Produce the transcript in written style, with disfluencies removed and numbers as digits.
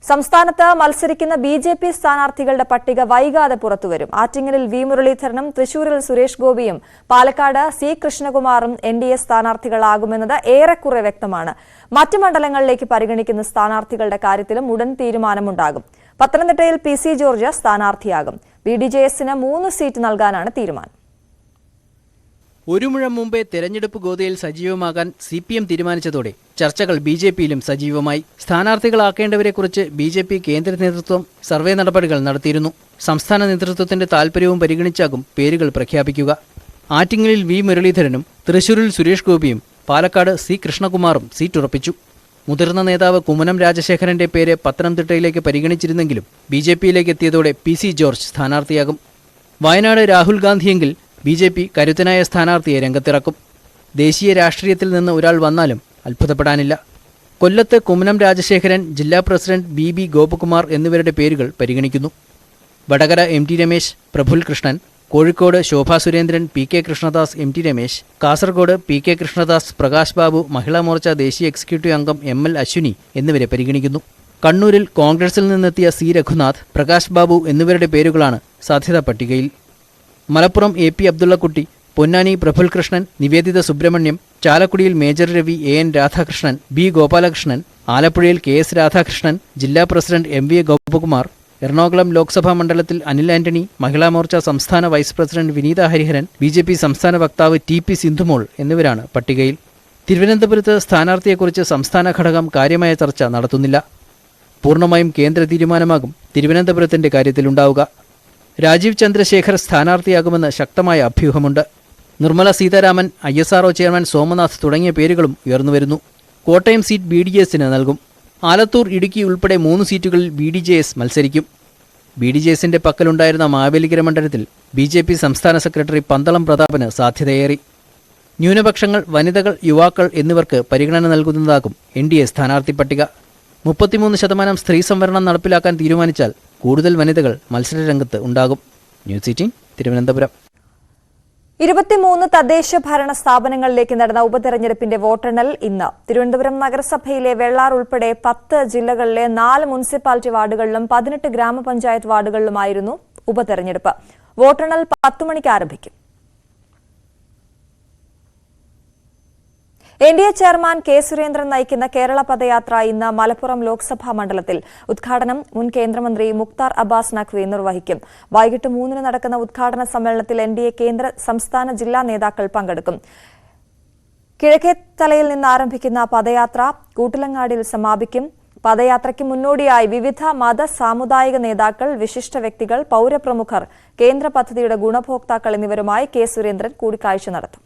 സംസ്ഥാനത്ത് മത്സരിക്കുന്ന ബിജെപി സ്ഥാനാർത്ഥികളുടെ പട്ടിക വൈകാതെ പുറത്തുവരും. ആറ്റിങ്ങലിൽ വി മുരളീധരനും തൃശൂരിൽ സുരേഷ് ഗോപിയും പാലക്കാട് സി കൃഷ്ണകുമാറും എൻഡിഎ സ്ഥാനാർത്ഥികളാകുമെന്നത് ഏറെക്കുറെ വ്യക്തമാണ്. മറ്റ് മണ്ഡലങ്ങളിലേക്ക് പരിഗണിക്കുന്ന സ്ഥാനാർത്ഥികളുടെ കാര്യത്തിലും ഉടൻ തീരുമാനമുണ്ടാകും. പത്തനംതിട്ടയിൽ പി.സി. ജോർജ് സ്ഥാനാർത്ഥിയാകും. ബി.ഡി.ജെ.എസിന് 3 സീറ്റ് നൽകാനാണ് തീരുമാനം. ഒരു മുഴം മുമ്പേ തെരഞ്ഞെടുപ്പ് ഗോതയിൽ സജീവമാകാൻ CPM തീരുമാനിച്ചതോടെ ചർച്ചകൾ BJPയിലും സജീവമായി. സ്ഥാനാർത്ഥികളാക്കേണ്ടവരെക്കുറിച്ച് BJP കേന്ദ്ര നേതൃത്വം സർവേ നടപടികൾ നടത്തിയിരുന്നു. സംസ്ഥാന നേതൃത്വത്തിന്റെ താൽപര്യവും പരിഗണിച്ചാകും പേരുകൾ പ്രഖ്യാപിക്കുക. ആറ്റിങ്ങലിൽ വി മുരളീധരനും തൃശൂരിൽ സുരേഷ് ഗോപിയും പാലക്കാട് സി കൃഷ്ണകുമാറും സീറ്റുറപ്പിച്ചു. മുതിർന്ന നേതാവ് കുമ്മനം രാജശേഖരന്റെ പേര് പത്തനംതിട്ടയിലേക്ക് പരിഗണിച്ചിരുന്നെങ്കിലും BJPയിലേക്ക് എത്തിയതോടെ പി.സി. ജോർജ് സ്ഥാനാർത്ഥിയാകും. വയനാട് രാഹുൽ ഗാന്ധിയെങ്കിൽ BJP കരുത്തനായ സ്ഥാനാർത്ഥിയെ രംഗത്തിറക്കും. ദേശീയ രാഷ്ട്രീയത്തിൽ നിന്ന് ഒരാൾ വന്നാലും അത്ഭുതപ്പെടാനില്ല. കൊല്ലത്ത് കുമ്മനം രാജശേഖരൻ, ജില്ലാ പ്രസിഡന്റ് BB ഗോപകുമാർ എന്നിവരുടെ പേരുകൾ പരിഗണിക്കുന്നു. Vadakara MT Ramesh, Praful Krishnan, Kozhikode Shobha Surendran, PK Krishnadas, MT Ramesh, Kasaragod PK Krishnadas, Prakash Babu, Mahila Morcha ദേശീയ എക്സിക്യൂട്ടീവ് അംഗം ML അശ്വിനി എന്നിവരെ പരിഗണിക്കുന്നു. കണ്ണൂരിൽ കോൺഗ്രസിൽ നിന്നെത്തിയ C രഘുനാഥ്, പ്രകാശ് ബാബു എന്നിവരുടെ പേരുകളാണ് സാധ്യതാ പട്ടികയിൽ. മലപ്പുറം AP അബ്ദുള്ളക്കുട്ടി, പൊന്നാനി പ്രഫുൽ കൃഷ്ണൻ, നിവേദിത സുബ്രഹ്മണ്യം, ചാലക്കുടിയിൽ major Ravi, AN Radhakrishnan, B Gopalakrishnan, ആലപ്പുഴയിൽ KS രാധാകൃഷ്ണൻ, ജില്ലാ പ്രസിഡന്റ് MV ഗോപകുമാർ, എറണാകുളം ലോക്സഭാ മണ്ഡലത്തിൽ അനിൽ ആന്റണി, മഹിളാ മോർച്ച സംസ്ഥാന vice president Vineetha Hariharan, BJP സംസ്ഥാന വക്താവ് TP സിന്ധുമോൾ എന്നിവരാണ് പട്ടികയിൽ. തിരുവനന്തപുരത്ത് സ്ഥാനാർത്ഥിയെക്കുറിച്ച് സംസ്ഥാന ഘടകം കാര്യമായ ചർച്ച നടത്തുന്നില്ല. പൂർണ്ണമായും കേന്ദ്ര തീരുമാനമാകും തിരുവനന്തപുരത്തിന്റെ കാര്യത്തിലുണ്ടാവുക. രാജീവ് ചന്ദ്രശേഖർ സ്ഥാനാർത്ഥിയാകുമെന്ന് ശക്തമായ അഭ്യൂഹമുണ്ട്. നിർമ്മല സീതാരാമൻ, ISRO ചെയർമാൻ സോമനാഥ് തുടങ്ങിയ പേരുകളും ഉയർന്നുവരുന്നു. കോട്ടയം സീറ്റ് BDJSന് നൽകും. ആലത്തൂർ, ഇടുക്കി ഉൾപ്പെടെ 3 സീറ്റുകളിൽ BDJS മത്സരിക്കും. BDJSന്റെ പക്കലുണ്ടായിരുന്ന മാവേലിക്കര മണ്ഡലത്തിൽ BJP സംസ്ഥാന സെക്രട്ടറി പന്തളം പ്രതാപന് സാധ്യതയേറി. ന്യൂനപക്ഷങ്ങൾ, വനിതകൾ, യുവാക്കൾ എന്നിവർക്ക് പരിഗണന നൽകുന്നതാകും NDA സ്ഥാനാർത്ഥി പട്ടിക. 33% സ്ത്രീ സംവരണം നടപ്പിലാക്കാൻ തീരുമാനിച്ചാൽ കൂടുതൽ വനിതകൾ മത്സരരംഗത്ത് ഉണ്ടാകും. ന്യൂസ് 18 തിരുവനന്തപുരം. 23 തദ്ദേശ ഭരണ സ്ഥാപനങ്ങളിലേക്ക് നടന്ന ഉപതെരഞ്ഞെടുപ്പിന്റെ വോട്ടെണ്ണൽ ഇന്ന്. തിരുവനന്തപുരം നഗരസഭയിലെ വെള്ളാർ ഉൾപ്പെടെ 10 ജില്ലകളിലെ 4 മുനിസിപ്പാലിറ്റി വാർഡുകളിലും 18 ഗ്രാമപഞ്ചായത്ത് വാർഡുകളിലുമായിരുന്നു ഉപതെരഞ്ഞെടുപ്പ്. വോട്ടെണ്ണൽ 10 മണിക്ക് ആരംഭിക്കും. NDA chairman K. സുരേന്ദ്രൻ നയിക്കുന്ന കേരള പദയാത്ര ഇന്ന് മലപ്പുറം ലോക്സഭാ മണ്ഡലത്തിൽ. ഉദ്ഘാടനം മുൻ കേന്ദ്രമന്ത്രി മുക്താർ അബ്ബാസ് നഖ്വി നിർവഹിക്കും. വൈകിട്ട് 3 നടക്കുന്ന ഉദ്ഘാടന സമ്മേളനത്തിൽ NDA കേന്ദ്ര, സംസ്ഥാന, ജില്ലാ നേതാക്കൾ പങ്കെടുക്കും. കിഴക്കേത്തലയിൽ നിന്ന് ആരംഭിക്കുന്ന പദയാത്ര കൂട്ടിലങ്ങാടിയിൽ സമാപിക്കും. പദയാത്രയ്ക്ക് മുന്നോടിയായി വിവിധ മത, സാമുദായിക നേതാക്കൾ, വിശിഷ്ട വ്യക്തികൾ, പൌരപ്രമുഖർ, കേന്ദ്ര പദ്ധതിയുടെ ഗുണഭോക്താക്കൾ എന്നിവരുമായി K. സുരേന്ദ്രൻ കൂടിക്കാഴ്ച നടത്തും.